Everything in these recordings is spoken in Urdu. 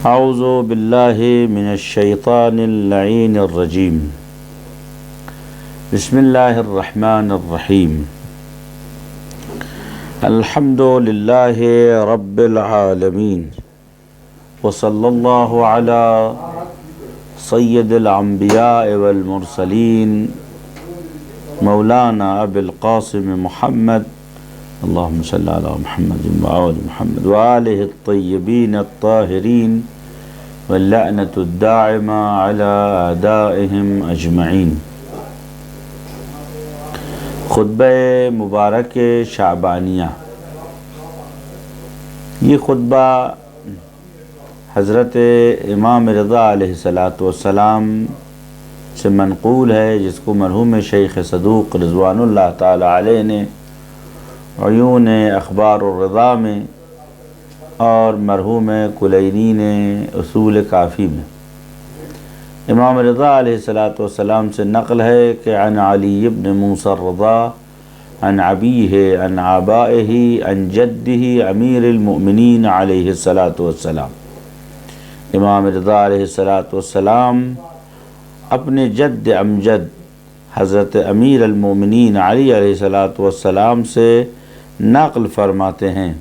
اعوذ باللہ من الشیطان اللعین الرجیم بسم اللہ الرحمن الرحیم الحمد للہ رب العالمین وصلی اللہ علی سید الانبیاء والمرسلین مولانا ابی القاسم محمد اللہم صلی علی محمد وآل محمد وآلہ الطیبین الطاہرین واللعنۃ الداعمہ علی اعدائہم اجمعین۔ خطبہ مبارک شعبانیہ، یہ خطبہ حضرت امام رضا علیہ السلام سے منقول ہے، جس کو مرحوم شیخ صدوق رضوان اللہ تعالی علیہ نے عیون اخبار الرضا میں اور مرحوم کلینی نے اصول کافی میں امام رضا علیہ السلام سے نقل ہے کہ عن علی بن موسیٰ الرضا عن ابیہ عن آبائہ عن جدہ امیر المؤمنین علیہ السلام۔ امام رضا علیہ السلام اپنے جد امجد حضرت امیر المؤمنین علی علیہ السلام سے نقل فرماتے ہیں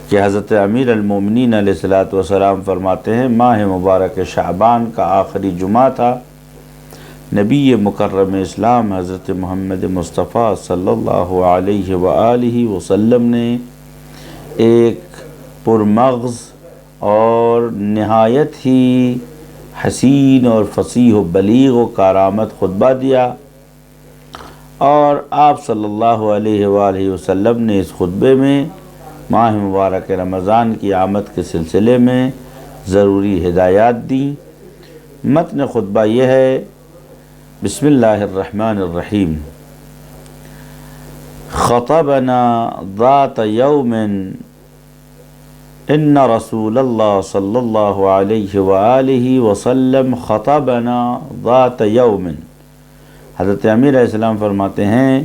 کہ حضرت امیر المؤمنین علیہ السلام فرماتے ہیں، ماہ مبارک شعبان کا آخری جمعہ تھا، نبی مکرم اسلام حضرت محمد مصطفیٰ صلی اللہ علیہ وآلہ وسلم نے ایک پرمغز اور نہایت ہی حسین اور فصیح و بلیغ و کارآمد خطبہ دیا، اور آپ صلی اللہ علیہ وآلہ وسلم نے اس خطبے میں ماہ مبارک رمضان کی آمد کے سلسلے میں ضروری ہدایات دیں۔ متن خطبہ یہ ہے، بسم اللہ الرحمن الرحیم۔ خطبنا ذات یوم ان رسول اللہ صلی اللہ علیہ وآلہ وسلم خطبنا ذات یوم۔ حضرت امیر علیہ السلام فرماتے ہیں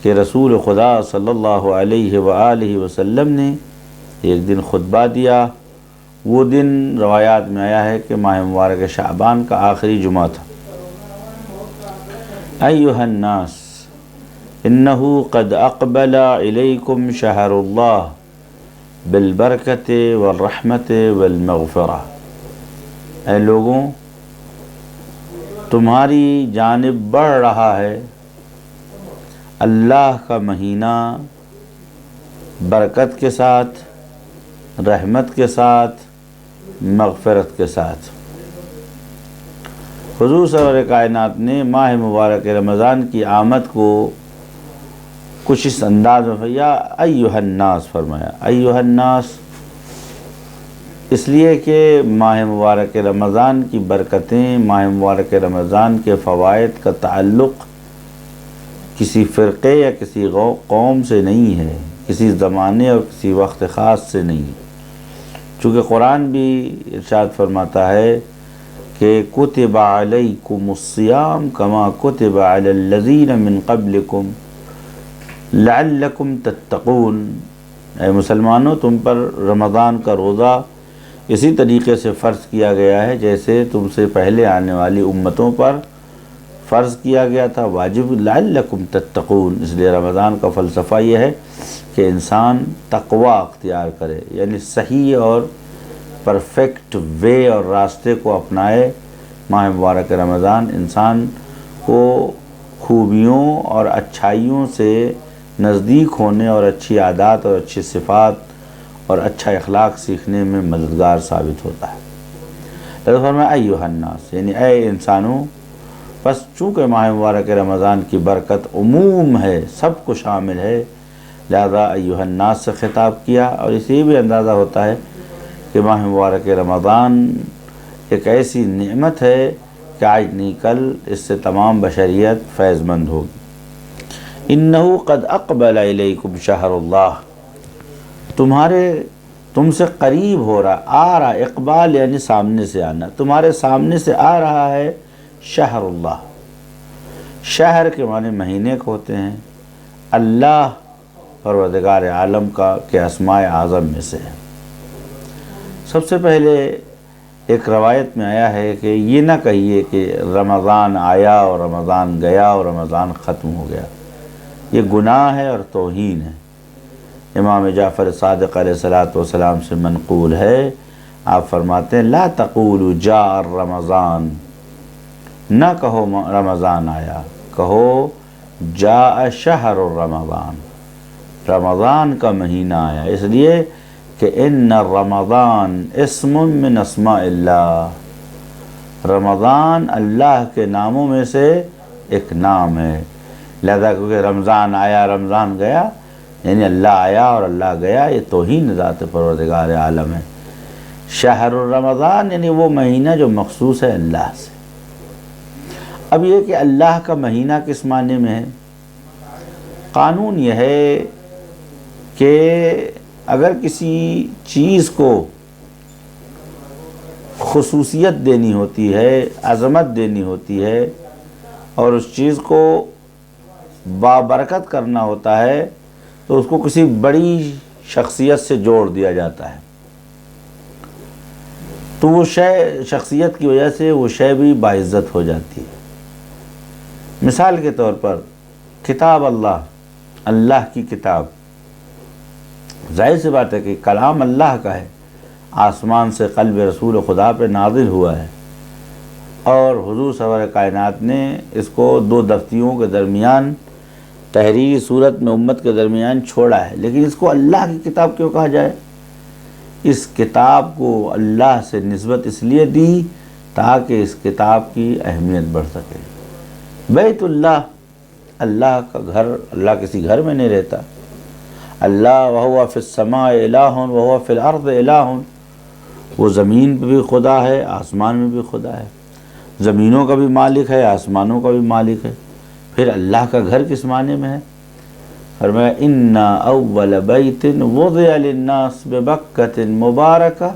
کہ رسول خدا صلی اللہ علیہ وآلہ وسلم نے ایک دن خطبہ دیا۔ وہ دن روایات میں آیا ہے کہ ماہ مبارک شعبان کا آخری جمعہ تھا۔ ایھا الناس انہ قد اقبل الیکم شہر اللہ بالبرکۃ والرحمۃ والمغفرہ۔ اے لوگوں، تمہاری جانب بڑھ رہا ہے اللہ کا مہینہ، برکت کے ساتھ، رحمت کے ساتھ، مغفرت کے ساتھ۔ حضور سرور کائنات نے ماہ مبارک رمضان کی آمد کو کچھ اس انداز میں یا ایھا الناس فرمایا۔ ایھا الناس اس لیے کہ ماہ مبارک رمضان کی برکتیں، ماہ مبارک رمضان کے فوائد کا تعلق کسی فرقے یا کسی قوم سے نہیں ہے، کسی زمانے اور کسی وقت خاص سے نہیں، چونکہ قرآن بھی ارشاد فرماتا ہے کہ کتب علیکم الصیام کما کتب علی الذین من قبلکم لعلکم تتقون۔ اے مسلمانوں، تم پر رمضان کا روزہ اسی طریقے سے فرض کیا گیا ہے جیسے تم سے پہلے آنے والی امتوں پر فرض کیا گیا تھا، واجب، لعلکم تتقون۔ اس لیے رمضان کا فلسفہ یہ ہے کہ انسان تقوی اختیار کرے، یعنی صحیح اور پرفیکٹ وے اور راستے کو اپنائے۔ ماہ مبارک رمضان انسان کو خوبیوں اور اچھائیوں سے نزدیک ہونے اور اچھی عادات اور اچھی صفات اور اچھا اخلاق سیکھنے میں مددگار ثابت ہوتا ہے۔ لذا فرمایا ایھا الناس، یعنی اے انسانوں، بس چونکہ ماہ مبارک رمضان کی برکت عموم ہے، سب کو شامل ہے، لہذا ایھا الناس سے خطاب کیا۔ اور اسی بھی اندازہ ہوتا ہے کہ ماہ مبارک رمضان ایک ایسی نعمت ہے کہ آج نہیں کل اس سے تمام بشریت فیض مند ہوگی۔ انہ قد اقبل الیکم شہر اللہ، تم سے قریب ہو رہا، آ رہا، اقبال یعنی سامنے سے آنا، تمہارے سامنے سے آ رہا ہے شہر اللہ۔ شہر کے معنی مہینے کو ہوتے ہیں، اللہ پروردگار عالم کے اسماء اعظم میں سے ہے۔ سب سے پہلے ایک روایت میں آیا ہے کہ یہ نہ کہیے کہ رمضان آیا اور رمضان گیا اور رمضان ختم ہو گیا، یہ گناہ ہے اور توہین ہے۔ امام جعفر صادق علیہ السلام سے منقول ہے، آپ فرماتے ہیں لا تقولوا جاء رمضان، نہ کہو رمضان آیا، کہو جاء شہر رمضان، رمضان کا مہینہ آیا، اس لیے کہ ان رمضان اسم من اسماء اللہ، رمضان اللہ کے ناموں میں سے ایک نام ہے، لہذا کیونکہ رمضان آیا رمضان گیا یعنی اللہ آیا اور اللہ گیا، یہ توہین ذات پروردگار عالم ہے۔ شہر رمضان یعنی وہ مہینہ جو مخصوص ہے اللہ سے۔ اب یہ کہ اللہ کا مہینہ کس معنی میں ہے؟ قانون یہ ہے کہ اگر کسی چیز کو خصوصیت دینی ہوتی ہے، عظمت دینی ہوتی ہے اور اس چیز کو بابرکت کرنا ہوتا ہے تو اس کو کسی بڑی شخصیت سے جوڑ دیا جاتا ہے، تو وہ شے شخصیت کی وجہ سے وہ شے بھی باعزت ہو جاتی ہے۔ مثال کے طور پر کتاب اللہ کی کتاب، ظاہر سی بات ہے کہ کلام اللہ کا ہے، آسمان سے قلب رسول خدا پہ نازل ہوا ہے اور حضور سرور کائنات نے اس کو دو دفتیوں کے درمیان تحریری صورت میں امت کے درمیان چھوڑا ہے، لیکن اس کو اللہ کی کتاب کیوں کہا جائے؟ اس کتاب کو اللہ سے نسبت اس لیے دی تاکہ اس کتاب کی اہمیت بڑھ سکے۔ بیت اللہ کا گھر، اللہ کسی گھر میں نہیں رہتا، اللہ وہو فی السماء الہ وہو فی الارض الہ، وہ زمین پہ بھی خدا ہے، آسمان میں بھی خدا ہے، زمینوں کا بھی مالک ہے، آسمانوں کا بھی مالک ہے۔ پھر اللہ کا گھر کس معنی میں ہے؟ فرمایا ان اول بیت وضع للناس ببکۃ مبارکہ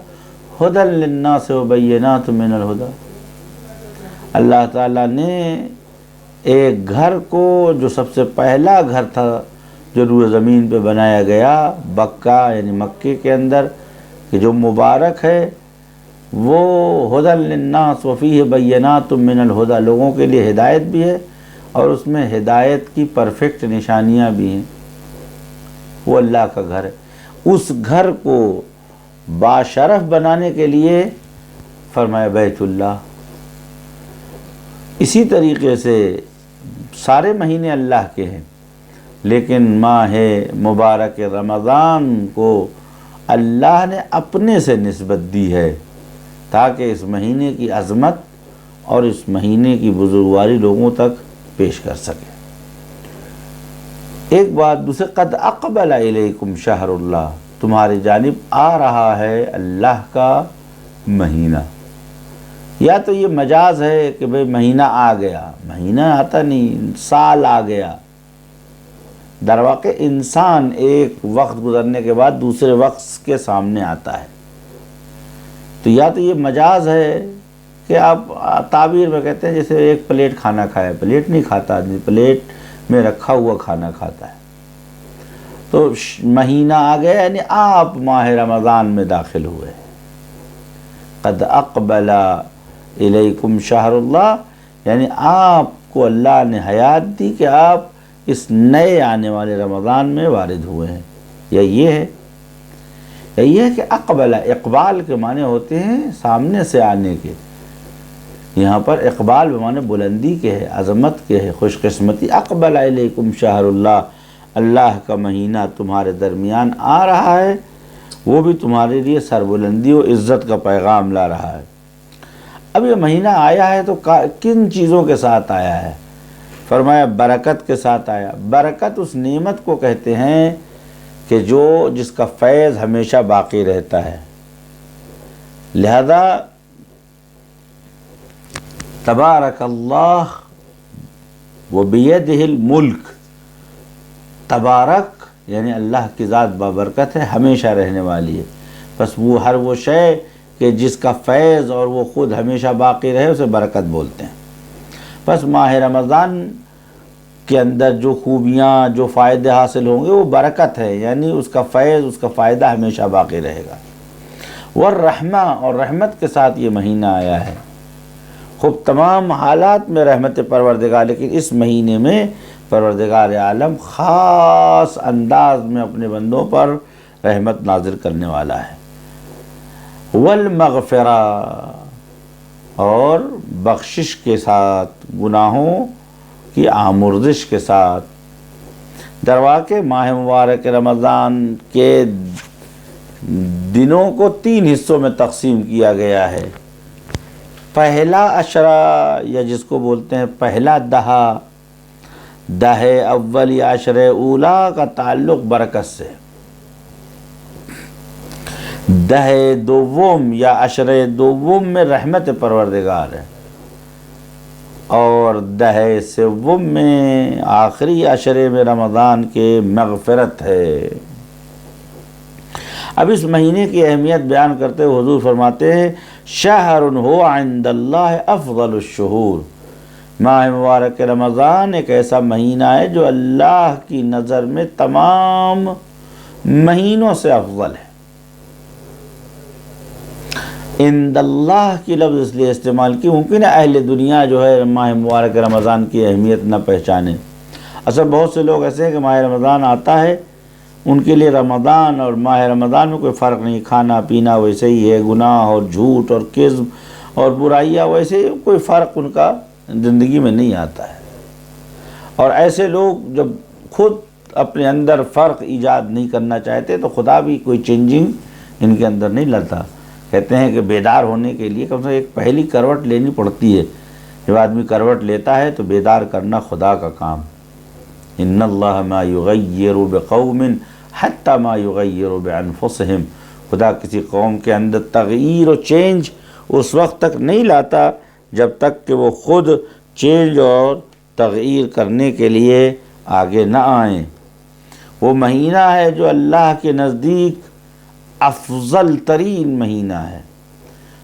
ھدی للناس وبینات من الھدی، اللہ تعالیٰ نے ایک گھر کو جو سب سے پہلا گھر تھا جو روئے زمین پہ بنایا گیا، بکہ یعنی مکے کے اندر، کہ جو مبارک ہے، وہ ھدی للناس وفیہ بینات من الھدی، لوگوں کے لیے ہدایت بھی ہے اور اس میں ہدایت کی پرفیکٹ نشانیاں بھی ہیں، وہ اللہ کا گھر ہے۔ اس گھر کو باشرف بنانے کے لیے فرمایا بیت اللہ۔ اسی طریقے سے سارے مہینے اللہ کے ہیں، لیکن ماہ مبارک رمضان کو اللہ نے اپنے سے نسبت دی ہے تاکہ اس مہینے کی عظمت اور اس مہینے کی بزرگواری لوگوں تک پیش کر سکے۔ ایک بات دوسرے، قد اقبل الیکم شہر اللہ، تمہاری جانب آ رہا ہے اللہ کا مہینہ۔ یا تو یہ مجاز ہے کہ بھئی مہینہ آ گیا، مہینہ آتا نہیں، سال آ گیا۔ در واقع انسان ایک وقت گزرنے کے بعد دوسرے وقت کے سامنے آتا ہے، تو یا تو یہ مجاز ہے کہ آپ تعبیر میں کہتے ہیں جیسے ایک پلیٹ کھانا کھایا، پلیٹ نہیں کھاتا آدمی، پلیٹ میں رکھا ہوا کھانا کھاتا ہے، تو مہینہ آ گیا یعنی آپ ماہ رمضان میں داخل ہوئے۔ قد اقبل الیکم شہر اللہ یعنی آپ کو اللہ نے حیات دی کہ آپ اس نئے آنے والے رمضان میں وارد ہوئے ہیں، یا یہ ہے کہ اقبل، اقبال کے معنی ہوتے ہیں سامنے سے آنے کے، یہاں پر اقبال بمعنی بلندی کے ہے، عظمت کے ہے، خوش قسمتی۔ اقبل علیکم شہر اللہ، اللہ کا مہینہ تمہارے درمیان آ رہا ہے، وہ بھی تمہارے لیے سربلندی و عزت کا پیغام لا رہا ہے۔ اب یہ مہینہ آیا ہے تو کن چیزوں کے ساتھ آیا ہے؟ فرمایا برکت کے ساتھ آیا۔ برکت اس نعمت کو کہتے ہیں کہ جس کا فیض ہمیشہ باقی رہتا ہے، لہذا تبارک اللہ وبیدہ الملک، تبارک یعنی اللہ کی ذات بابرکت ہے، ہمیشہ رہنے والی ہے، بس وہ ہر وہ شے کہ جس کا فیض اور وہ خود ہمیشہ باقی رہے اسے برکت بولتے ہیں۔ بس ماہ رمضان کے اندر جو خوبیاں، جو فائدے حاصل ہوں گے وہ برکت ہے، یعنی اس کا فیض، اس کا فائدہ ہمیشہ باقی رہے گا۔ والرحمہ، اور رحمت کے ساتھ یہ مہینہ آیا ہے۔ خوب تمام حالات میں رحمت پروردگار، لیکن اس مہینے میں پروردگار عالم خاص انداز میں اپنے بندوں پر رحمت نازل کرنے والا ہے۔ والمغفرہ، اور بخشش کے ساتھ، گناہوں کی آمرزش کے ساتھ۔ درواقع ماہ مبارک رمضان کے دنوں کو 3 حصوں میں تقسیم کیا گیا ہے۔ پہلا عشرہ، یا جس کو بولتے ہیں پہلا دہا، دہ اول یا عشر اولا کا تعلق برکت سے، دہ دوم یا عشر دوم میں رحمت پروردگار ہے، اور دہ سوم میں آخری عشرے میں رمضان کے مغفرت ہے۔ اب اس مہینے کی اہمیت بیان کرتے ہوئے حضور فرماتے ہیں شہر ہو عند اللہ افضل الشہور، ماہ مبارک رمضان ایک ایسا مہینہ ہے جو اللہ کی نظر میں تمام مہینوں سے افضل ہے۔ عند اللہ کی لفظ اس لیے استعمال کی، ممکن ہے اہل دنیا جو ہے ماہ مبارک رمضان کی اہمیت نہ پہچانے۔ اصل بہت سے لوگ ایسے ہیں کہ ماہ رمضان آتا ہے، ان کے لیے رمضان اور ماہ رمضان میں کوئی فرق نہیں، کھانا پینا ویسے ہی ہے، گناہ اور جھوٹ اور کذب اور برائیاں ویسے ہی، کوئی فرق ان کا زندگی میں نہیں آتا ہے۔ اور ایسے لوگ جب خود اپنے اندر فرق ایجاد نہیں کرنا چاہتے تو خدا بھی کوئی چینجنگ ان کے اندر نہیں لاتا۔ کہتے ہیں کہ بیدار ہونے کے لیے کم سے کم ایک پہلی کروٹ لینی پڑتی ہے۔ جب آدمی کروٹ لیتا ہے تو بیدار کرنا خدا کا کام۔ ان اللہ ما یغیر بقوم حتی ما یغیر بانفسہم، خدا کسی قوم کے اندر تغییر و چینج اس وقت تک نہیں لاتا جب تک کہ وہ خود چینج اور تغییر کرنے کے لیے آگے نہ آئیں۔ وہ مہینہ ہے جو اللہ کے نزدیک افضل ترین مہینہ ہے۔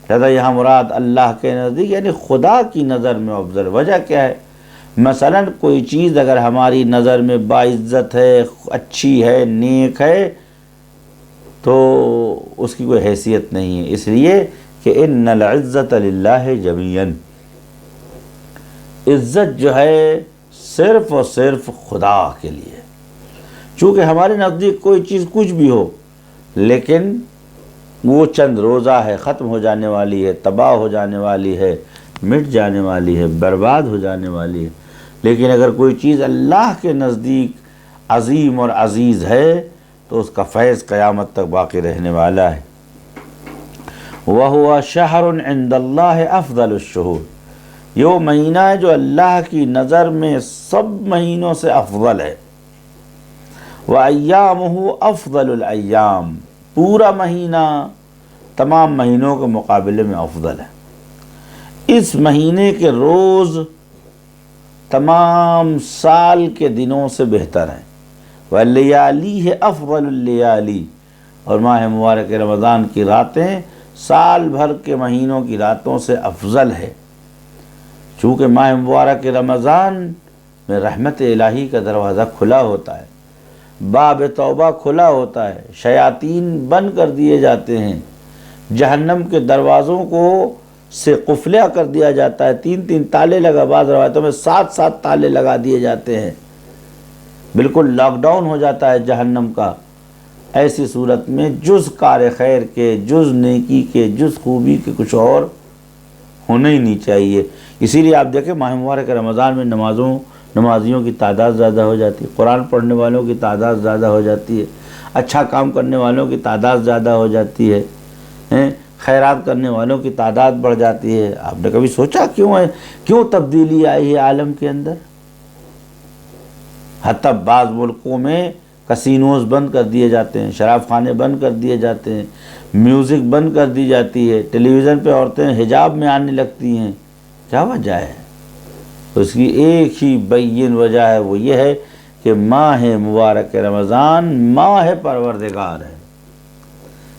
لہذا یہاں مراد اللہ کے نزدیک یعنی خدا کی نظر میں افضل۔ وجہ کیا ہے؟ مثلا کوئی چیز اگر ہماری نظر میں باعزت ہے، اچھی ہے، نیک ہے، تو اس کی کوئی حیثیت نہیں ہے، اس لیے کہ ان العزت للہ جمیعا، عزت جو ہے صرف اور صرف خدا کے لیے۔ چونکہ ہمارے نزدیک کوئی چیز کچھ بھی ہو، لیکن وہ چند روزہ ہے، ختم ہو جانے والی ہے، تباہ ہو جانے والی ہے، مٹ جانے والی ہے، برباد ہو جانے والی ہے۔ لیکن اگر کوئی چیز اللہ کے نزدیک عظیم اور عزیز ہے تو اس کا فیض قیامت تک باقی رہنے والا ہے۔ وَهُوَ شَهْرٌ عِنْدَ اللَّهِ أَفْضَلُ الشُّهُورِ، یہ وہ مہینہ ہے جو اللہ کی نظر میں سب مہینوں سے افضل ہے۔ وَأَيَّامُهُ أَفْضَلُ الْأَيَّامِ، پورا مہینہ تمام مہینوں کے مقابلے میں افضل ہے۔ اس مہینے کے روز تمام سال کے دنوں سے بہتر ہیں۔ وَاللَّيَالِيهِ أَفْضَلُ اللَّيَالِي، اور ماہ مبارک رمضان کی راتیں سال بھر کے مہینوں کی راتوں سے افضل ہے۔ چونکہ ماہ مبارک رمضان میں رحمت الہی کا دروازہ کھلا ہوتا ہے، باب توبہ کھلا ہوتا ہے، شیاطین بند کر دیے جاتے ہیں، جہنم کے دروازوں کو سے قفلہ کر دیا جاتا ہے، 3 تالے لگا، بعض روایتوں میں 7 تالے لگا دیے جاتے ہیں، بالکل لاک ڈاؤن ہو جاتا ہے جہنم کا۔ ایسی صورت میں جز کار خیر کے، جز نیکی کے، جز خوبی کے کچھ اور ہونا ہی نہیں چاہیے۔ اسی لیے آپ دیکھیں ماہ مبارک رمضان میں نمازیوں کی تعداد زیادہ ہو جاتی ہے، قرآن پڑھنے والوں کی تعداد زیادہ ہو جاتی ہے، اچھا کام کرنے والوں کی تعداد زیادہ ہو جاتی ہے، خیرات کرنے والوں کی تعداد بڑھ جاتی ہے۔ آپ نے کبھی سوچا کیوں تبدیلی آئی ہے عالم کے اندر؟ حتیٰ بعض ملکوں میں کسینوز بند کر دیے جاتے ہیں، شراب خانے بند کر دیے جاتے ہیں، میوزک بند کر دی جاتی ہے، ٹیلی ویژن پہ عورتیں حجاب میں آنے لگتی ہیں۔ کیا وجہ ہے؟ اس کی ایک ہی بین وجہ ہے، وہ یہ ہے کہ ماہ مبارک رمضان ماہ پروردگار ہے،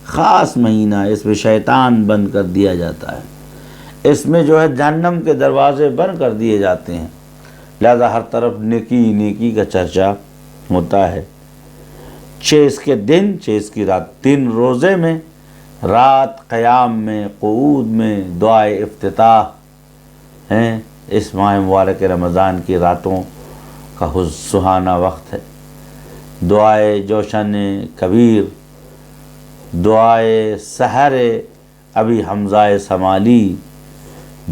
خاص مہینہ ہے، اس میں شیطان بند کر دیا جاتا ہے، اس میں جو ہے جہنم کے دروازے بند کر دیے جاتے ہیں، لہذا ہر طرف نیکی کا چرچا ہوتا ہے۔ 6 اس کے دن، 6 اس کی رات، 3 روزے میں رات قیام میں، قعود میں، دعائے افتتاح ہیں۔ اس ماہ مبارک رمضان کی راتوں کا سہانا وقت ہے۔ دعائے جوشن کبیر، دعائے سحر ابی حمزہ سمالی،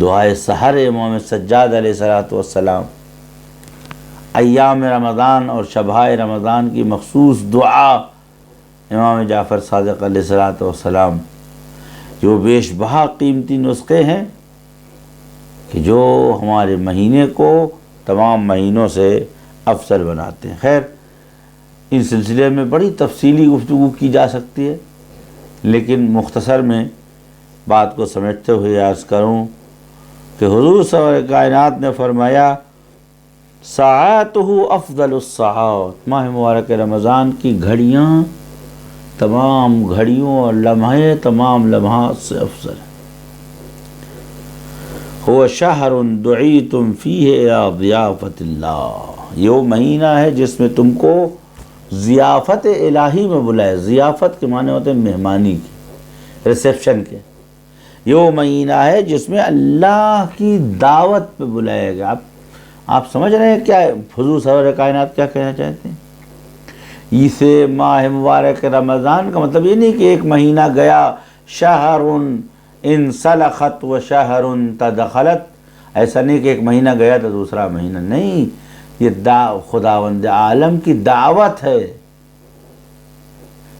دعائے سحر امام سجاد علیہ السلام، ایام رمضان اور شبہائے رمضان کی مخصوص دعا امام جعفر صادق علیہ السلام، جو بیش بہا قیمتی نسخے ہیں کہ جو ہمارے مہینے کو تمام مہینوں سے افضل بناتے ہیں۔ خیر، ان سلسلے میں بڑی تفصیلی گفتگو کی جا سکتی ہے، لیکن مختصر میں بات کو سمجھتے ہوئے عرض کروں کہ حضور سرور کائنات نے فرمایا ساعاتہ افضل الساعات، ماہ مبارک رمضان کی گھڑیاں تمام گھڑیوں اور لمحے تمام لمحات سے افضل ہے۔ هو شہر دعیتم فیہ الی ضیافت اللہ، یہ وہ مہینہ ہے جس میں تم کو ضیافت الہی میں بلائے۔ ضیافت کے معنی ہوتے ہیں مہمانی کی، ریسیپشن کے۔ یہ وہ مہینہ ہے جس میں اللہ کی دعوت پہ بلایا گیا۔ آپ سمجھ رہے ہیں کیا حضور سرور کائنات کیا کہنا چاہتے ہیں؟ اسے ماہ مبارک رمضان کا مطلب یہ نہیں کہ ایک مہینہ گیا، شہر انسلخت و شہر تدخلت، ایسا نہیں کہ ایک مہینہ گیا تو دوسرا مہینہ، نہیں، یہ خداوند عالم کی دعوت ہے۔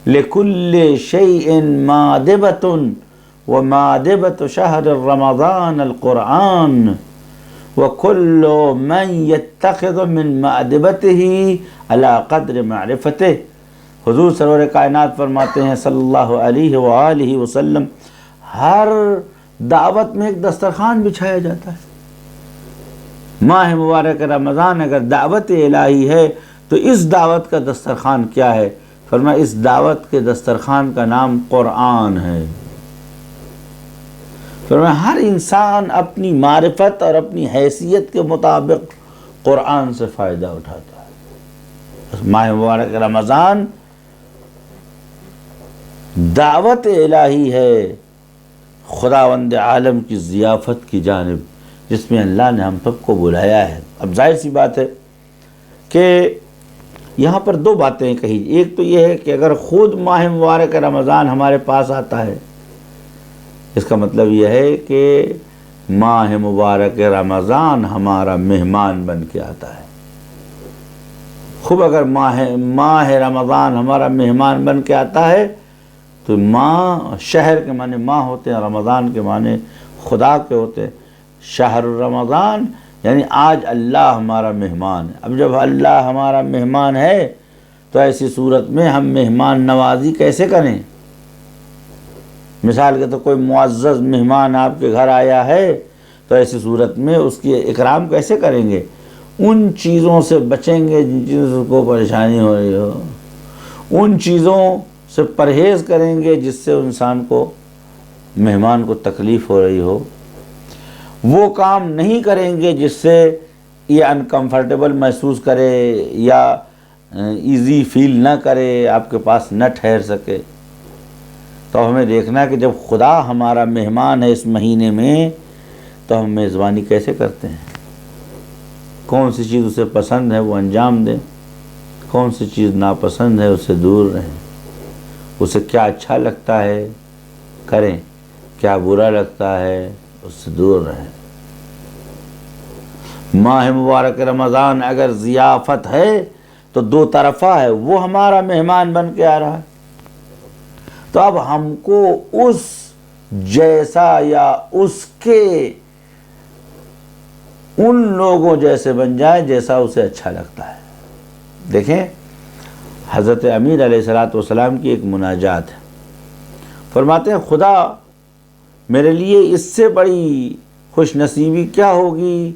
لِكُلِّ شَيْءٍ مَادِبَةٌ وَمَادِبَةُ شَهْرِ رَمَضَانَ الْقُرْآنِ وَكُلُّ مَنْ يَتَّخِذُ مِنْ مَأْدِبَتِهِ عَلَى قَدْرِ مَعْرِفَتِهِ۔ حضور سرور کائنات فرماتے ہیں صلی اللہ علیہ وآلہ وسلم، ہر دعوت میں ایک دسترخوان بچھایا جاتا ہے۔ ماہ مبارک رمضان اگر دعوت الہی ہے تو اس دعوت کا دسترخوان کیا ہے؟ فرمایا اس دعوت کے دسترخوان کا نام قرآن ہے۔ فرمایا ہر انسان اپنی معرفت اور اپنی حیثیت کے مطابق قرآن سے فائدہ اٹھاتا ہے۔ ماہ مبارک رمضان دعوت الہی ہے خداوند عالم کی ضیافت کی جانب، جس میں اللہ نے ہم سب کو بلایا ہے۔ اب ظاہر سی بات ہے کہ یہاں پر دو باتیں کہی، ایک تو یہ ہے کہ اگر خود ماہ مبارک رمضان ہمارے پاس آتا ہے، اس کا مطلب یہ ہے کہ ماہ مبارک رمضان ہمارا مہمان بن کے آتا ہے۔ خوب اگر ماہ رمضان ہمارا مہمان بن کے آتا ہے تو ماہ شہر کے معنی ماہ ہوتے ہیں، رمضان کے معنی خدا کے ہوتے ہیں۔ شہر رمضان یعنی آج اللہ ہمارا مہمان ہے۔ اب جب اللہ ہمارا مہمان ہے تو ایسی صورت میں ہم مہمان نوازی کیسے کریں؟ مثال کے تو کوئی معزز مہمان آپ کے گھر آیا ہے تو ایسی صورت میں اس کی اکرام کیسے کریں گے؟ ان چیزوں سے بچیں گے جن چیزوں کو پریشانی ہو رہی ہو، ان چیزوں سے پرہیز کریں گے جس سے انسان کو، مہمان کو تکلیف ہو رہی ہو۔ وہ کام نہیں کریں گے جس سے یہ انکمفرٹیبل محسوس کرے یا ایزی فیل نہ کرے، آپ کے پاس نہ ٹھہر سکے۔ تو ہمیں دیکھنا کہ جب خدا ہمارا مہمان ہے اس مہینے میں تو ہم میزبانی کیسے کرتے ہیں، کون سی چیز اسے پسند ہے وہ انجام دیں، کون سی چیز ناپسند ہے اسے دور رہیں، اسے کیا اچھا لگتا ہے کریں، کیا برا لگتا ہے اس سے دور رہیں۔ ماہ مبارک رمضان اگر ضیافت ہے تو دو طرفہ ہے، وہ ہمارا مہمان بن کے آ رہا ہے، تو اب ہم کو اس جیسا یا اس کے ان لوگوں جیسے بن جائے جیسا اسے اچھا لگتا ہے۔ دیکھیں حضرت امیر علیہ السلام کی ایک مناجات ہے، فرماتے ہیں خدا میرے لیے اس سے بڑی خوش نصیبی کیا ہوگی،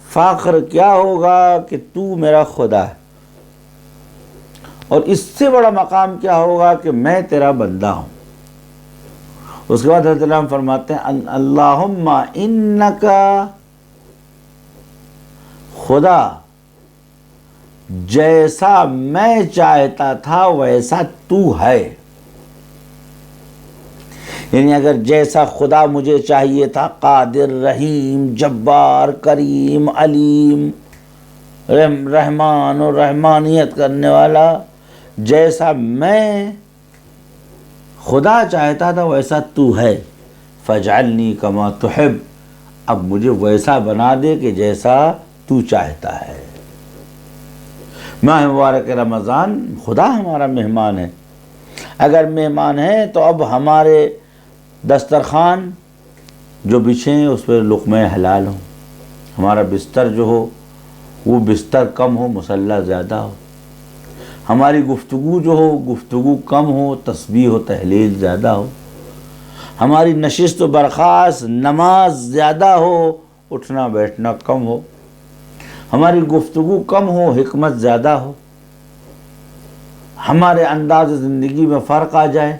فخر کیا ہوگا کہ تو میرا خدا ہے، اور اس سے بڑا مقام کیا ہوگا کہ میں تیرا بندہ ہوں۔ اس کے بعد حضرت اللہ فرماتے ہیں اللہم انکا، خدا جیسا میں چاہتا تھا ویسا تو ہے۔ یعنی اگر جیسا خدا مجھے چاہیے تھا، قادر، رحیم، جبار، کریم، علیم، رحمان اور رحمانیت کرنے والا، جیسا میں خدا چاہتا تھا ویسا تو ہے، فاجعلنی کما تحب، اب مجھے ویسا بنا دے کہ جیسا تو چاہتا ہے۔ ماہ مبارک رمضان خدا ہمارا مہمان ہے، اگر مہمان ہے تو اب ہمارے دسترخوان جو بچھیں اس پہ لقمہ حلال ہوں، ہمارا بستر جو ہو وہ بستر کم ہو، مصلی زیادہ ہو، ہماری گفتگو جو ہو گفتگو کم ہو، تسبیح و تحلیل زیادہ ہو، ہماری نشست و برخاست نماز زیادہ ہو، اٹھنا بیٹھنا کم ہو، ہماری گفتگو کم ہو، حکمت زیادہ ہو، ہمارے انداز زندگی میں فرق آ جائے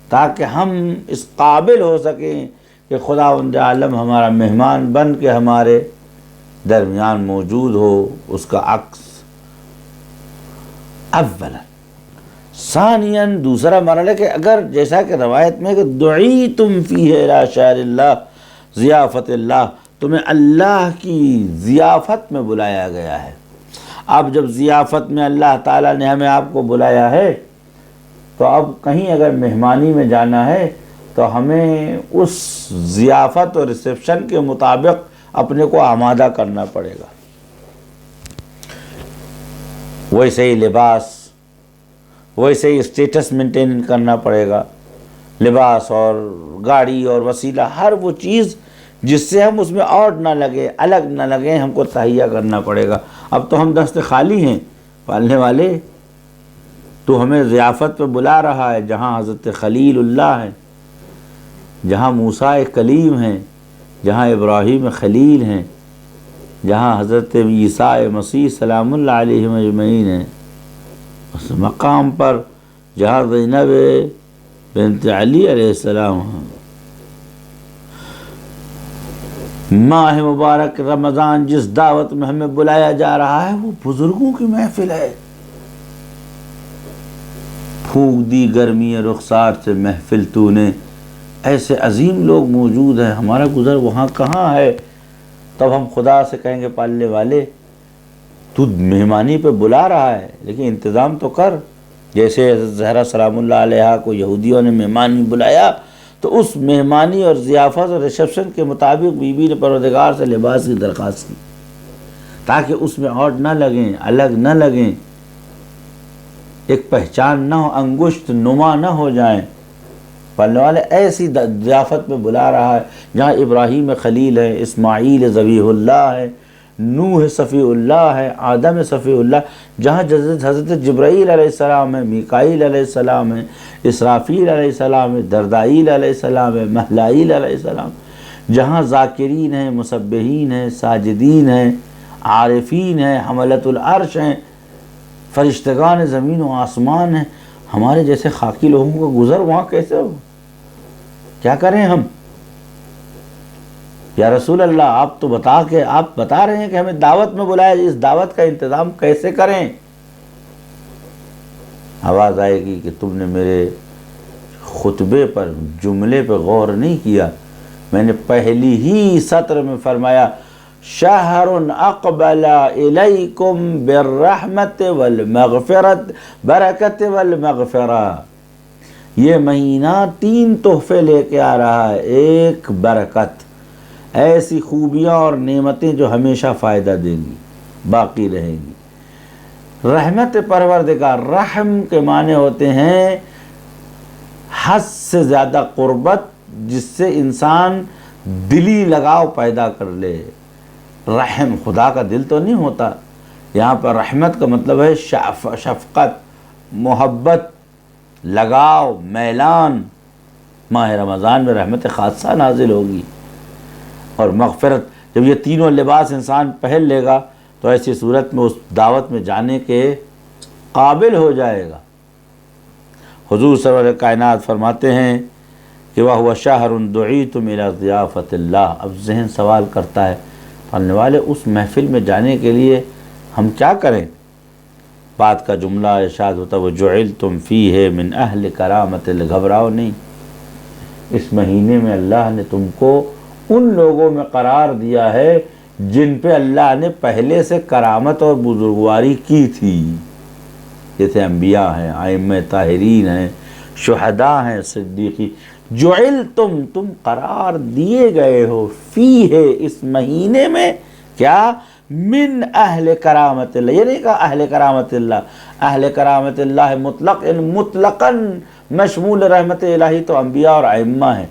تاکہ ہم اس قابل ہو سکیں کہ خداوند عالم ہمارا مہمان بن کے ہمارے درمیان موجود ہو، اس کا عکس اولا۔ ثانیاً دوسرا مرحلہ کہ اگر جیسا کہ روایت میں کہ دعیتم فیہ الی شہر اللہ ضیافت اللہ، تمہیں اللہ کی ضیافت میں بلایا گیا ہے۔ اب جب ضیافت میں اللہ تعالیٰ نے ہمیں آپ کو بلایا ہے تو اب کہیں اگر مہمانی میں جانا ہے تو ہمیں اس ضیافت اور ریسیپشن کے مطابق اپنے کو آمادہ کرنا پڑے گا، ویسے ہی لباس، ویسے ہی اسٹیٹس مینٹین کرنا پڑے گا، لباس اور گاڑی اور وسیلہ، ہر وہ چیز جس سے ہم اس میں آڈ نہ لگے، الگ نہ لگیں، ہم کو تہیا کرنا پڑے گا۔ اب تو ہم دست خالی ہیں پالنے والے، تو ہمیں ضیافت پہ بلا رہا ہے جہاں حضرت خلیل اللہ ہیں، جہاں موسیٰ کلیم ہیں، جہاں ابراہیم خلیل ہیں، جہاں حضرت عیسیٰ مسیح سلام اللہ علیہ اجمعین ہیں، اس مقام پر جہاں زینب بنت علی علیہ السلام ہیں۔ ماہ مبارک رمضان جس دعوت میں ہمیں بلایا جا رہا ہے وہ بزرگوں کی محفل ہے۔ پھونک دی گرمی رخسار سے محفل تو نے، ایسے عظیم لوگ موجود ہیں، ہمارا گزر وہاں کہاں ہے؟ تب ہم خدا سے کہیں گے پالنے والے تو مہمانی پہ بلا رہا ہے لیکن انتظام تو کر، جیسے حضرت زہرا سلام اللہ علیہا کو یہودیوں نے مہمانی بلایا تو اس مہمانی اور ضیافت اور ریسیپشن کے مطابق بی بی نے پروردگار سے لباس کی درخواست کی تاکہ اس میں آڈ نہ لگیں، الگ نہ لگیں، ایک پہچان نہ ہو، انگشت نما نہ ہو جائیں۔ پالنے والے ایسی ضیافت میں بلا رہا ہے جہاں ابراہیم خلیل ہے، اسماعیل ذبیح اللہ ہے، نوح صفی اللہ ہے، آدم صفی اللہ، جہاں حضرت جبرائیل علیہ السلام ہے، میکائیل علیہ السلام ہے، اسرافیل علیہ السلام ہے، دردائیل علیہ السلام ہے، مہلائیل علیہ السلام، جہاں ذاکرین ہیں، مسبحین ہیں، ساجدین ہیں، عارفین ہیں، حملۃ العرش ہیں، فرشتگان زمین و آسمان ہیں، ہمارے جیسے خاکی لوگوں کا گزر وہاں کیسے ہو؟ کیا کریں ہم؟ یا رسول اللہ آپ تو آپ بتا رہے ہیں کہ ہمیں دعوت میں بلایا، اس دعوت کا انتظام کیسے کریں؟ آواز آئے گی کہ تم نے میرے خطبے پر، جملے پہ غور نہیں کیا، میں نے پہلی ہی سطر میں فرمایا شہر اقبل الیکم بالرحمت والمغفرت، برکت والمغفرہ، یہ مہینہ 3 تحفے لے کے آ رہا ہے۔ ایک برکت، ایسی خوبیاں اور نعمتیں جو ہمیشہ فائدہ دیں گی، باقی رہیں گی۔ رحمت پروردگار، رحم کے معنی ہوتے ہیں حد سے زیادہ قربت، جس سے انسان دلی لگاؤ پیدا کر لے۔ رحم خدا کا دل تو نہیں ہوتا، یہاں پر رحمت کا مطلب ہے شفقت، محبت، لگاؤ، میلان۔ ماہ رمضان میں رحمت خاصہ نازل ہوگی اور مغفرت۔ جب یہ تینوں لباس انسان پہن لے گا تو ایسی صورت میں اس دعوت میں جانے کے قابل ہو جائے گا۔ حضور سرور کائنات فرماتے ہیں کہ وَهُوَ شَهْرٌ دُعِيتُمْ إِلَى ضِيَافَةِ اللَّهِ۔ اب ذہن سوال کرتا ہے پڑھنے والے اس محفل میں جانے کے لیے ہم کیا کریں؟ بات کا جملہ ارشاد ہوتا ہے وَجُعِلْتُمْ فِيهِ مِنْ أَهْلِ كَرَامَةٍ، گھبراؤ نہیں، اس مہینے میں اللہ نے تم کو ان لوگوں میں قرار دیا ہے جن پہ اللہ نے پہلے سے کرامت اور بزرگواری کی تھی، جیسے انبیاء ہیں، ائمہ طاہرین ہیں، شہداء ہیں، صدیقی۔ تم قرار دیے گئے ہو فی ہے اس مہینے میں، کیا من اہل کرامت اللہ، یہ نہیں کہا اہل کرامت اللہ، اہل کرامت اللہ مطلق یعنی مطلقاً مشمول رحمت الہی تو انبیاء اور ائمہ ہیں،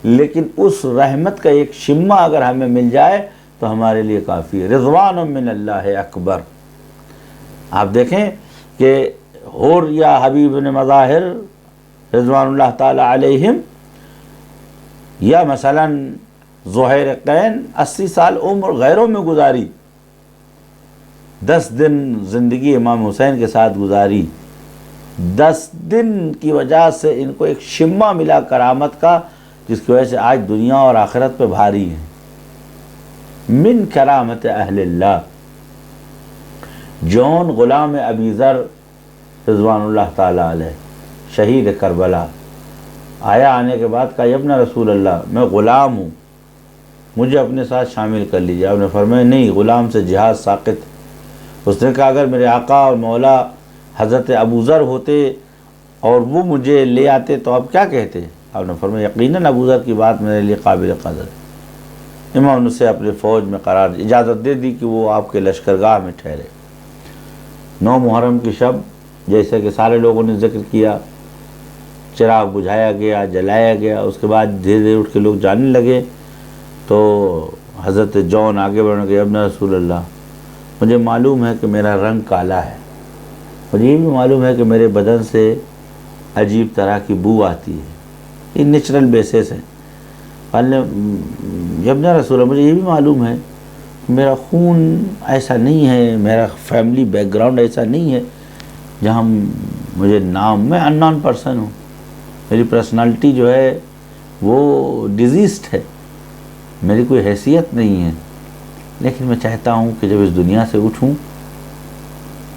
لیکن اس رحمت کا ایک شمہ اگر ہمیں مل جائے تو ہمارے لیے کافی ہے۔ رضوان من اللہ اکبر۔ آپ دیکھیں کہ حور یا حبیب بن مظاہر رضوان اللہ تعالی علیہم، یا مثلا زہیرقین 80 سال عمر غیروں میں گزاری، 10 دن زندگی امام حسین کے ساتھ گزاری، 10 دن کی وجہ سے ان کو ایک شمہ ملا کرامت کا، جس کی وجہ سے آج دنیا اور آخرت پہ بھاری ہے۔ من کرامت اہل اللہ۔ جون غلام ابی ذر رضوان اللہ تعالی علیہ، شہید کربلا، آیا آنے کے بعد کہا ابن رسول اللہ میں غلام ہوں، مجھے اپنے ساتھ شامل کر لیجیے۔ آپ نے فرمایا نہیں، غلام سے جہاد ساقط۔ اس نے کہا اگر میرے آقا اور مولا حضرت ابو ذر ہوتے اور وہ مجھے لے آتے تو آپ کیا کہتے؟ آپ نے فرمایا یقیناً ابو ذر کی بات میرے لیے قابل قدر ہے۔ امام نے اسے اپنے فوج میں قرار اجازت دے دی کہ وہ آپ کے لشکرگاہ میں ٹھہرے۔ 9 محرم کی شب، جیسے کہ سارے لوگوں نے ذکر کیا، چراغ بجھایا گیا، جلایا گیا، اس کے بعد دھیرے دھیرے اٹھ کے لوگ جانے لگے، تو حضرت جون آگے بڑھنے کے ابن رسول اللہ مجھے معلوم ہے کہ میرا رنگ کالا ہے، مجھے یہ بھی معلوم ہے کہ میرے بدن سے عجیب طرح کی بو آتی ہے، یہ نیچرل بیسس ہے۔ ابن رسول اللہ مجھے یہ بھی معلوم ہے کہ میرا خون ایسا نہیں ہے، میرا فیملی بیک گراؤنڈ ایسا نہیں ہے جہاں مجھے نام، میں ان نون پرسن ہوں، میری پرسنالٹی جو ہے وہ ڈیزیزڈ ہے، میری کوئی حیثیت نہیں ہے، لیکن میں چاہتا ہوں کہ جب اس دنیا سے اٹھوں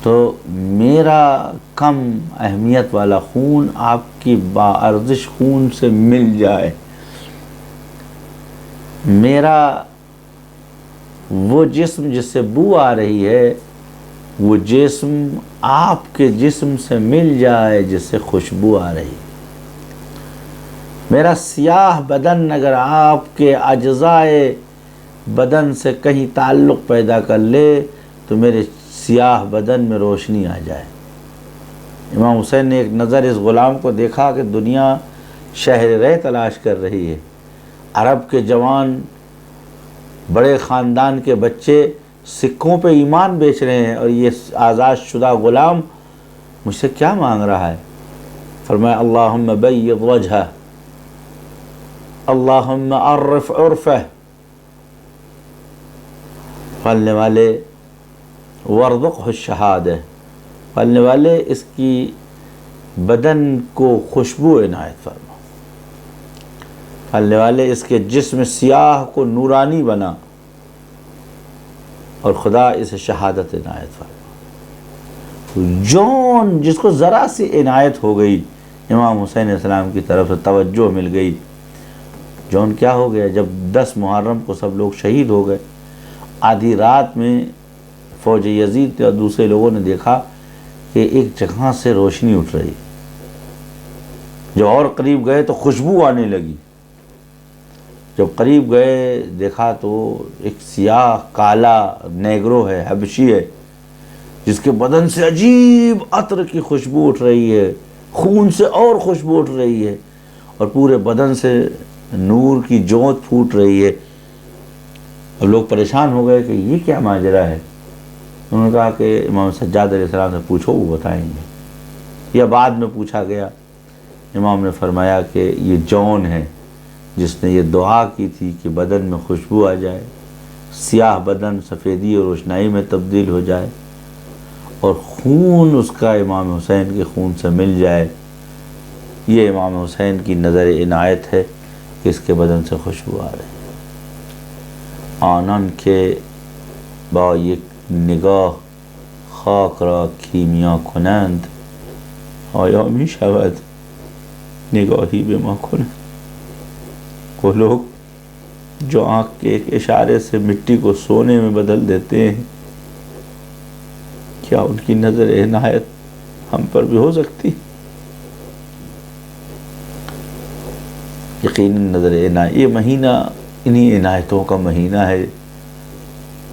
تو میرا کم اہمیت والا خون آپ کی باارزش خون سے مل جائے، میرا وہ جسم جس سے بو آ رہی ہے وہ جسم آپ کے جسم سے مل جائے جس سے خوشبو آ رہی ہے، میرا سیاہ بدن اگر آپ کے اجزائے بدن سے کہیں تعلق پیدا کر لے تو میرے سیاہ بدن میں روشنی آ جائے۔ امام حسین نے ایک نظر اس غلام کو دیکھا کہ دنیا شہر رہ تلاش کر رہی ہے، عرب کے جوان بڑے خاندان کے بچے سکوں پہ ایمان بیچ رہے ہیں، اور یہ آزاد شدہ غلام مجھ سے کیا مانگ رہا ہے؟ فرمایا اللہم بیض وجہہ، اللہم عرف عرفہ، پالنے والے ورزقہ الشہادہ، پالنے والے اس کی بدن کو خوشبو عنایت فرما، پالنے والے اس کے جسم سیاہ کو نورانی بنا، اور خدا اسے شہادت عنایت فرما۔ جون جس کو ذرا سی عنایت ہو گئی امام حسین علیہ السلام کی طرف سے، توجہ مل گئی، جون کیا ہو گیا؟ جب 10 محرم کو سب لوگ شہید ہو گئے، آدھی رات میں فوج یزید اور دوسرے لوگوں نے دیکھا کہ ایک جگہ سے روشنی اٹھ رہی، جب اور قریب گئے تو خوشبو آنے لگی، جب قریب گئے دیکھا تو ایک سیاہ کالا نیگرو ہے، حبشی ہے، جس کے بدن سے عجیب عطر کی خوشبو اٹھ رہی ہے، خون سے اور خوشبو اٹھ رہی ہے، اور پورے بدن سے نور کی جوت پھوٹ رہی ہے۔ اب لوگ پریشان ہو گئے کہ یہ کیا ماجرا ہے؟ انہوں نے کہا کہ امام سجاد علیہ السلام سے پوچھو، وہ بتائیں گے۔ یا بعد میں پوچھا گیا، امام نے فرمایا کہ یہ جون ہے جس نے یہ دعا کی تھی کہ بدن میں خوشبو آ جائے، سیاہ بدن سفیدی اور روشنائی میں تبدیل ہو جائے، اور خون اس کا امام حسین کے خون سے مل جائے۔ یہ امام حسین کی نظر عنایت ہے کہ اس کے بدن سے خوشبو آ رہی ہے۔ آنان که با یک نگاه خاک را کیمیا کنند آیا می شود نگاهی به ما کنند؟ وہ لوگ جو آنکھ کے ایک اشارے سے مٹی کو سونے میں بدل دیتے ہیں، کیا ان کی نظر عنایت ہم پر بھی ہو سکتی؟ یقیناً نظر عنایت، یہ مہینہ انہی عنایتوں کا مہینہ ہے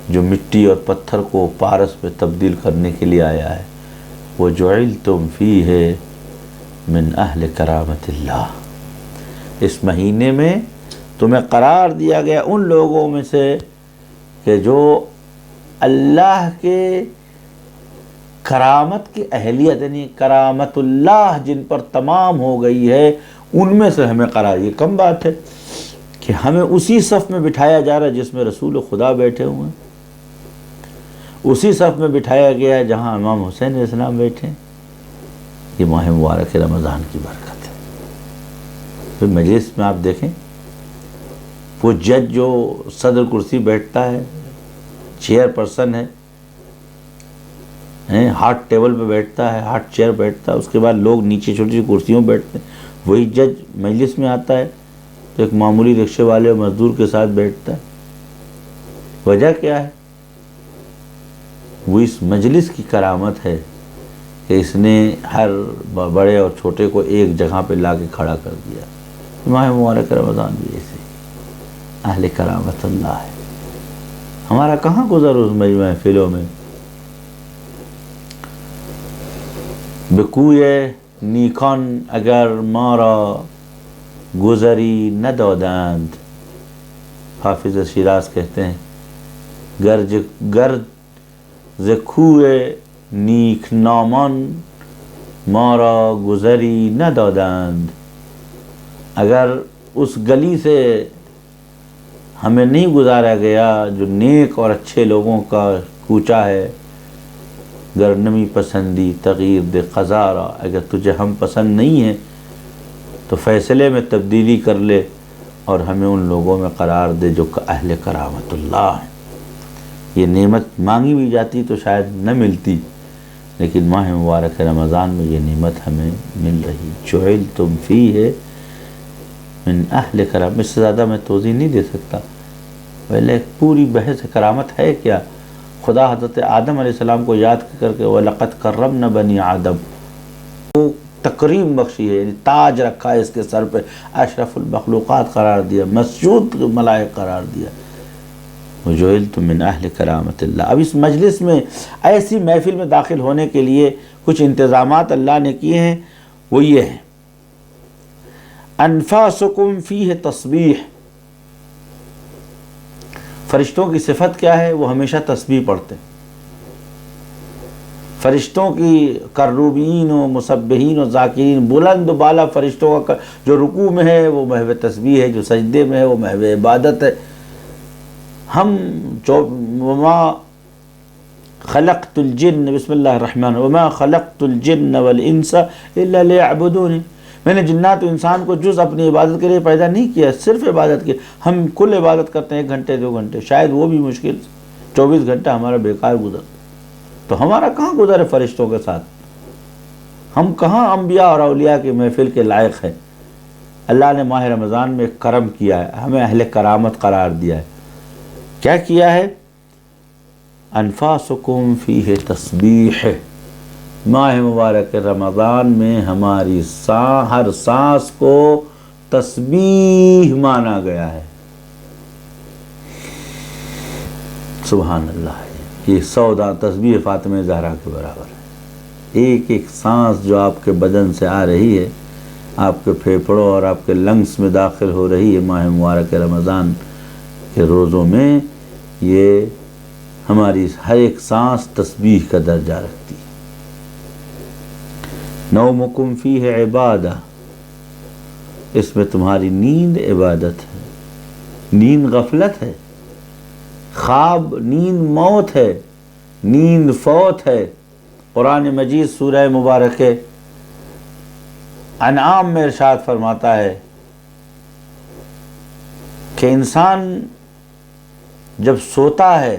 جو مٹی اور پتھر کو پارس میں تبدیل کرنے کے لیے آیا ہے۔ وَجُعِلْتُمْ فِيهِ مِنْ أَهْلِ كَرَامَةِ اللَّهِ، اس مہینے میں تمہیں قرار دیا گیا ان لوگوں میں سے کہ جو اللہ کے کرامت کی اہلیت، یعنی کرامت اللہ جن پر تمام ہو گئی ہے، ان میں سے ہمیں قرار۔ یہ کم بات ہے کہ ہمیں اسی صف میں بٹھایا جا رہا ہے جس میں رسول خدا بیٹھے ہوئے ہیں، اسی صف میں بٹھایا گیا ہے جہاں امام حسین علیہ السلام بیٹھے ہیں۔ یہ ماہ مبارک رمضان کی برکت ہے۔ پھر مجلس میں آپ دیکھیں، وہ جج جو صدر کرسی بیٹھتا ہے، چیئر پرسن ہے، ہاتھ ٹیبل پہ بیٹھتا ہے، ہاتھ چیئر بیٹھتا ہے، اس کے بعد لوگ نیچے چھوٹی چھوٹی کرسیوں بیٹھتے ہیں، وہی جج مجلس میں آتا ہے تو ایک معمولی رکشے والے اور مزدور کے ساتھ بیٹھتا ہے۔ وجہ کیا ہے؟ وہ اس مجلس کی کرامت ہے کہ اس نے ہر بڑے اور چھوٹے کو ایک جگہ پہ لا کے کھڑا کر دیا۔ ماہ مبارک رمضان بھی ایسے اہل کرامت اللہ ہے۔ ہمارا کہاں گزر اس محفلوں میں؟ بکوی نیکان اگر مارا گزری ندادند، حافظ شیراز کہتے ہیں، گرد ز کوی نیک نامان مارا گزری ندادند، اگر اس گلی سے ہمیں نہیں گزارا گیا جو نیک اور اچھے لوگوں کا کوچہ ہے، گر نمی پسندی تغییر دے قضارا، اگر تجھے ہم پسند نہیں ہیں تو فیصلے میں تبدیلی کر لے اور ہمیں ان لوگوں میں قرار دے جو اہل کرامت اللہ ہیں۔ یہ نعمت مانگی بھی جاتی تو شاید نہ ملتی، لیکن ماہ مبارک رمضان میں یہ نعمت ہمیں مل رہی۔ جعلتم فیہ من اہل کرامت، اس سے زیادہ میں توضیح نہیں دے سکتا، پہلے ایک پوری بحث کرامت ہے کیا۔ خدا حضرت آدم علیہ السلام کو یاد کر کے وَلَقَدْ كَرَّمْنَا بَنِي آدم، وہ تکریم بخشی ہے، یعنی تاج رکھا ہے اس کے سر پہ، اشرف المخلوقات قرار دیا، مسجود ملائک قرار دیا۔ وَجُعِلْتُم مِّنْ أَهْلِ كَرَامَةِ اللَّهِ۔ اب اس مجلس میں، ایسی محفل میں داخل ہونے کے لیے کچھ انتظامات اللہ نے کیے ہیں، وہ یہ ہیں: انفاسکم فیہ تسبیح، فرشتوں کی صفت کیا ہے؟ وہ ہمیشہ تسبیح پڑھتے ہیں۔ فرشتوں کی کروبین و مسبحین و ذاکرین، بلند و بالا فرشتوں کا جو رکوع میں ہے وہ محو تسبیح ہے، جو سجدے میں ہے وہ محو عبادت ہے۔ ہم وما خلقت الجن، بسم اللہ الرحمن، وما خلقت الجن والانس الا لیعبدون، میں نے جنات و انسان کو جز اپنی عبادت کے لیے پیدا نہیں کیا، صرف عبادت کی۔ ہم کل عبادت کرتے ہیں 1 گھنٹے 2 گھنٹے، شاید وہ بھی مشکل 24 گھنٹہ ہمارا بیکار گزر، تو ہمارا کہاں گزر ہے فرشتوں کے ساتھ؟ ہم کہاں انبیاء اور اولیاء کی محفل کے لائق ہیں؟ اللہ نے ماہ رمضان میں ایک کرم کیا ہے، ہمیں اہل کرامت قرار دیا ہے۔ کیا کیا ہے؟ انفاسکم فیہ تسبیح، ماہ مبارک رمضان میں ہماری ہر سانس کو تسبیح مانا گیا ہے۔ سبحان اللہ، یہ 100 تسبیح فاطمہ زہرا کے برابر ہے۔ ایک ایک سانس جو آپ کے بدن سے آ رہی ہے، آپ کے پھیپھڑوں اور آپ کے لنگس میں داخل ہو رہی ہے ماہ مبارک رمضان کے روزوں میں، یہ ہماری ہر ایک سانس تسبیح کا درجہ رکھتی ہے۔ نومکم فیہ عبادہ، اس میں تمہاری نیند عبادت ہے، نیند غفلت ہے، خواب نیند موت ہے، نیند فوت ہے۔ قرآن مجید سورہ مبارک انعام میں ارشاد فرماتا ہے کہ انسان جب سوتا ہے،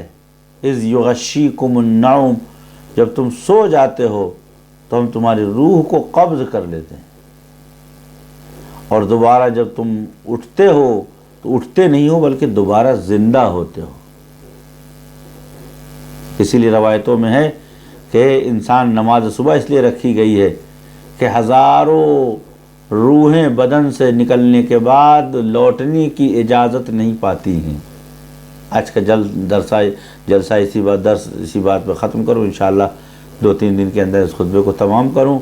اذ یغشیکم النوم، جب تم سو جاتے ہو تو ہم تمہاری روح کو قبض کر لیتے ہیں، اور دوبارہ جب تم اٹھتے ہو تو اٹھتے نہیں ہو بلکہ دوبارہ زندہ ہوتے ہو۔ اسی لیے روایتوں میں ہے کہ انسان نماز صبح اس لیے رکھی گئی ہے کہ ہزاروں روحیں بدن سے نکلنے کے بعد لوٹنے کی اجازت نہیں پاتی ہیں۔ آج کا جلسہ اسی بات پہ ختم کروں، انشاءاللہ 2-3 دن کے اندر اس خطبے کو تمام کروں۔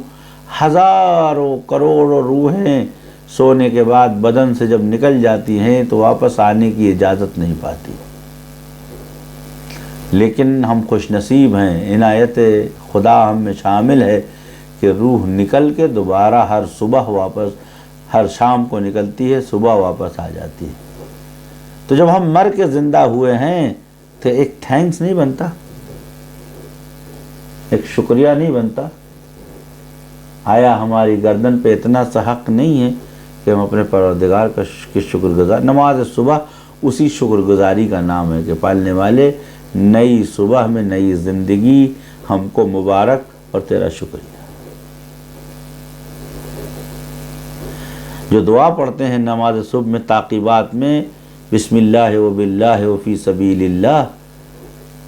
ہزاروں کروڑوں روحیں سونے کے بعد بدن سے جب نکل جاتی ہیں تو واپس آنے کی اجازت نہیں پاتی، لیکن ہم خوش نصیب ہیں، عنایت خدا ہم میں شامل ہے کہ روح نکل کے دوبارہ ہر صبح واپس، ہر شام کو نکلتی ہے، صبح واپس آ جاتی ہے۔ تو جب ہم مر کے زندہ ہوئے ہیں تو ایک تھینکس نہیں بنتا، ایک شکریہ نہیں بنتا؟ آیا ہماری گردن پہ اتنا سا حق نہیں ہے کہ ہم اپنے پروردگار کی شکر گزار؟ نماز صبح اسی شکر گزاری کا نام ہے کہ پالنے والے نئی صبح میں نئی زندگی ہم کو مبارک اور تیرا شکریہ۔ جو دعا پڑھتے ہیں نماز صبح میں تعقیبات میں، بسم اللہ و باللہ و فی سبیل اللہ،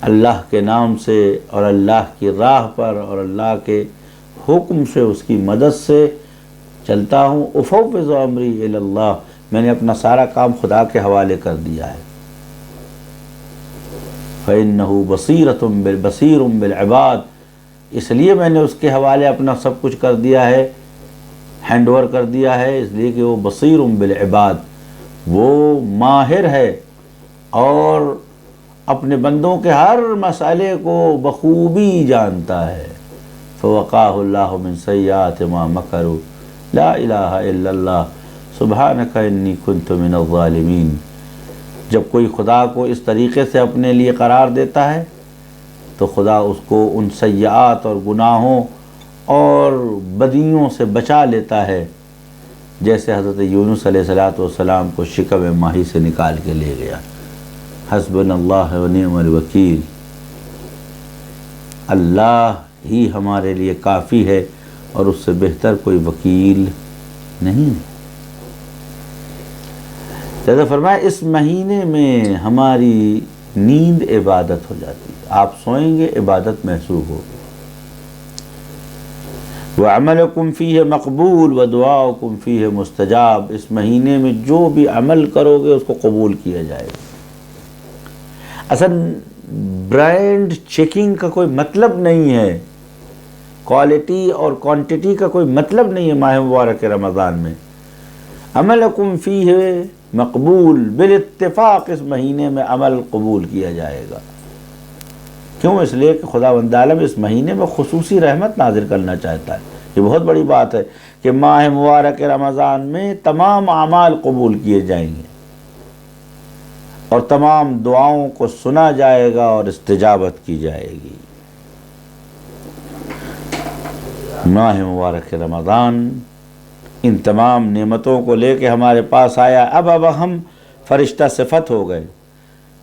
اللہ کے نام سے اور اللہ کی راہ پر اور اللہ کے حکم سے، اس کی مدد سے چلتا ہوں، افوض امری الی اللہ، میں نے اپنا سارا کام خدا کے حوالے کر دیا ہے۔ فإنہ بصیر بالعباد، اس لیے میں نے اس کے حوالے اپنا سب کچھ کر دیا ہے، ہینڈ اوور کر دیا ہے، اس لیے کہ وہ بصیر بالعباد، وہ ماہر ہے اور اپنے بندوں کے ہر مسئلے کو بخوبی جانتا ہے۔ فوقاہ اللہ من سیئات ما مکروا لا الہ الا اللہ سبحانک انی کنت من الظالمین۔ جب کوئی خدا کو اس طریقے سے اپنے لیے قرار دیتا ہے تو خدا اس کو ان سیئات اور گناہوں اور بدیوں سے بچا لیتا ہے، جیسے حضرت یونس علیہ السلام کو شکم ماہی سے نکال کے لے گیا۔ حسبنا اللہ و نعم الوکیل، اللہ ہی ہمارے لیے کافی ہے اور اس سے بہتر کوئی وکیل نہیں۔ جیسے فرمایا اس مہینے میں ہماری نیند عبادت ہو جاتی ہے، آپ سوئیں گے عبادت محسوب ہوگی۔ وَعَمَلُكُمْ فِيهِ مَقْبُولٌ وَدُعَاؤُكُمْ فِيهِ مُسْتَجَابٌ، اس مہینے میں جو بھی عمل کرو گے اس کو قبول کیا جائے گا۔ اصل برانڈ چیکنگ کا کوئی مطلب نہیں ہے، کوالٹی اور کوانٹٹی کا کوئی مطلب نہیں ہے ماہ مبارک رمضان میں۔ عملکم فیہ مقبول، بالاتفاق اس مہینے میں عمل قبول کیا جائے گا۔ کیوں؟ اس لیے کہ خداوند عالم اس مہینے میں خصوصی رحمت نازل کرنا چاہتا ہے۔ یہ بہت بڑی بات ہے کہ ماہ مبارک رمضان میں تمام اعمال قبول کیے جائیں گے اور تمام دعاؤں کو سنا جائے گا اور استجابت کی جائے گی۔ ماہ مبارک رمضان ان تمام نعمتوں کو لے کے ہمارے پاس آیا۔ اب ہم فرشتہ صفت ہو گئے،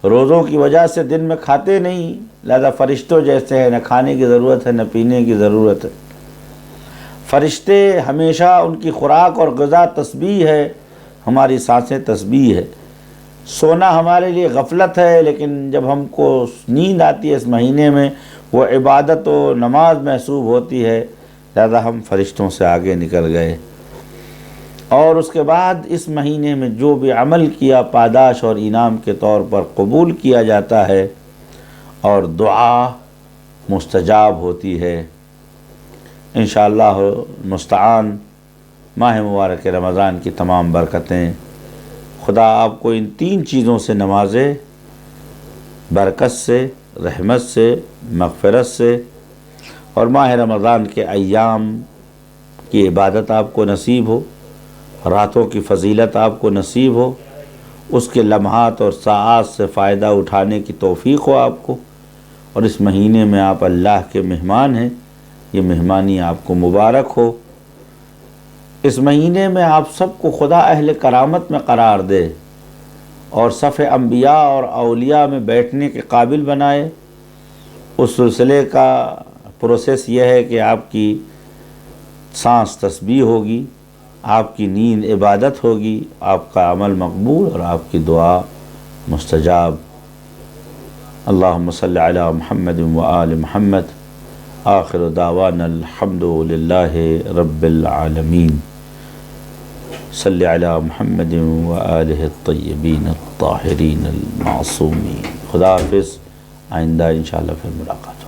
روزوں کی وجہ سے دن میں کھاتے نہیں، لہذا فرشتوں جیسے ہیں، نہ کھانے کی ضرورت ہے نہ پینے کی ضرورت ہے۔ فرشتے ہمیشہ ان کی خوراک اور غذا تسبیح ہے، ہماری سانسیں تسبیح ہے۔ سونا ہمارے لیے غفلت ہے، لیکن جب ہم کو نیند آتی ہے اس مہینے میں وہ عبادت و نماز محسوب ہوتی ہے، لہذا ہم فرشتوں سے آگے نکل گئے۔ اور اس کے بعد اس مہینے میں جو بھی عمل کیا پاداش اور انعام کے طور پر قبول کیا جاتا ہے اور دعا مستجاب ہوتی ہے۔ انشاءاللہ المستعان ماہ مبارک رمضان کی تمام برکتیں خدا آپ کو ان 3 چیزوں سے نوازے، برکت سے، رحمت سے، مغفرت سے، اور ماہ رمضان کے ایام کی عبادت آپ کو نصیب ہو، راتوں کی فضیلت آپ کو نصیب ہو، اس کے لمحات اور ساعات سے فائدہ اٹھانے کی توفیق ہو آپ کو، اور اس مہینے میں آپ اللہ کے مہمان ہیں، یہ مہمانی آپ کو مبارک ہو۔ اس مہینے میں آپ سب کو خدا اہل کرامت میں قرار دے اور صف انبیاء اور اولیاء میں بیٹھنے کے قابل بنائے۔ اس سلسلے کا پروسیس یہ ہے کہ آپ کی سانس تسبیح ہوگی، آپ کی نیند عبادت ہوگی، آپ کا عمل مقبول اور آپ کی دعا مستجاب۔ اللہم صلی علی محمد و آل محمد۔ آخر دعوانا الحمد للہ رب العالمین۔ صلی علی محمد و آلہ الطیبین الطاہرین المعصومین۔ خدا حافظ، آئندہ انشاءاللہ پھر ملاقات۔